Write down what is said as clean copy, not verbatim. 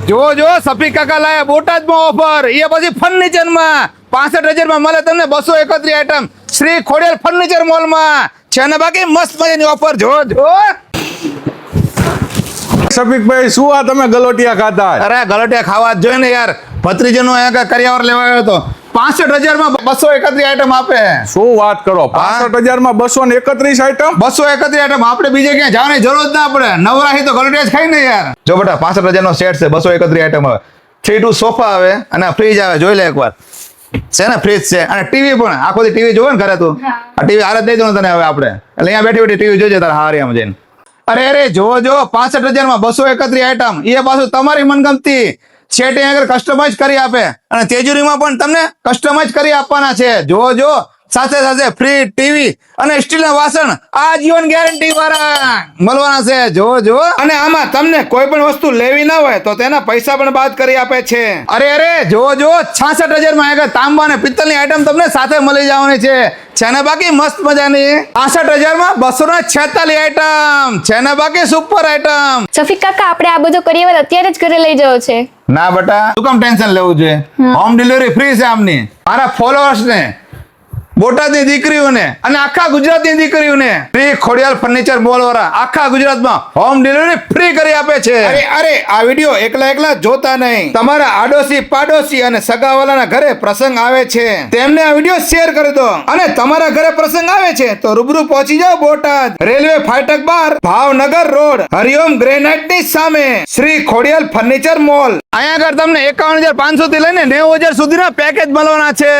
જો જો સફી કાકા લાયા બોટાદમાં ઓફર એ પછી ફર્નિચર માં 65,000 માં મળે તમને 231 item Shri Khodiyar furniture mall માં છે ને બાકી મસ્ત મજાની ઓફર જો જો સફીકભાઈ શું આ તમે ગલોટિયા ખાતા? અરે ગલોટિયા ખાવા જ જોઈએ ને યાર ભત્રીજીનો અહીંયા કરિયાવર લેવા આવ્યો હતો 65,000 માં 231 આઈટમ આપે. શું વાત કરો, 65,000 માં 231 આઈટમ? 231 આઈટમ આપણે બીજે ક્યાંય જવાની જરૂર જ ના પડે. નવરાહી તો ગલોટિયા જ ખાઈ ને યાર. જો બેટા 65,000 નો સેટ છે, 231 આઈટમ આવે, 3 સોફા આવે અને ફ્રીજ આવે. જોઈ લે એકવાર, છે ને ફ્રીજ છે અને ટીવી પણ. આખો દી ટીવી જોવે ને ઘરે તું? આ ટીવી હારે દઈ દો તને હવે આપણે, એટલે અહીંયા બેઠી બેઠી ટીવી જોજે તારા હારિયામાં જઈને. અરે જો જો 65,000 માં 231 આઈટમ, એ પાછું તમારી મનગમતી સેટિંગ આગળ કસ્ટમાઇઝ કરી આપે અને તેજુરીમાં પણ તમને કસ્ટમાઇઝ કરી આપવાના છે. જો જો સાથે સાથે ફ્રી ટીવી અને સ્ટીલના વાસણ આજીવન ગેરંટી વાળા મળવાના છે. જો જો અને આમાં તમને કોઈ પણ વસ્તુ લેવી ના હોય તો તેના પૈસા પણ બાદ કરી આપે છે. અરે જો જો 66,000 માં આગળ તાંબા અને પિત્તળની આઈટમ તમને સાથે મળી જવાની છે ને બાકી મસ્ત મજાની 65,000 માં 246 આઈટમ છે ને બાકી સુપર આઈટમ. સફીક કાકા, આપણે આ બધો કરિયાવર અત્યારે જ ઘરે લઈ જવો છે. ના બેટા, શું કામ ટેન્શન લેવું છે? હોમ ડિલિવરી ફ્રી છે આમની. મારા ફોલોઅર્સ ને, બોટાદની દીકરીઓને અને આખા ગુજરાતની દીકરીઓને શ્રી ખોડિયાર ફર્નિચર મોલ વાળા આખા ગુજરાતમાં હોમ ડિલિવરી ફ્રી કરી આપે છે. અરે આ વિડિયો એકલા જોતા નહીં, તમારા આડોશી પાડોશી અને સગાવાલાના ઘરે પ્રસંગ આવે છે તેમને આ વિડિયો શેર કરી દો. અને તમારા ઘરે પ્રસંગ આવે છે તો રૂબરૂ પહોંચી જાઓ બોટાદ, રેલવે ફાટક બાર, ભાવનગર રોડ, હરિઓમ ગ્રેનાઇટ ની સામે શ્રી ખોડિયાર ફર્નિચર મોલ. અહીંયા આગળ તમને 51,500 થી લઈને 90,000 સુધીના પેકેજ મળવાના છે.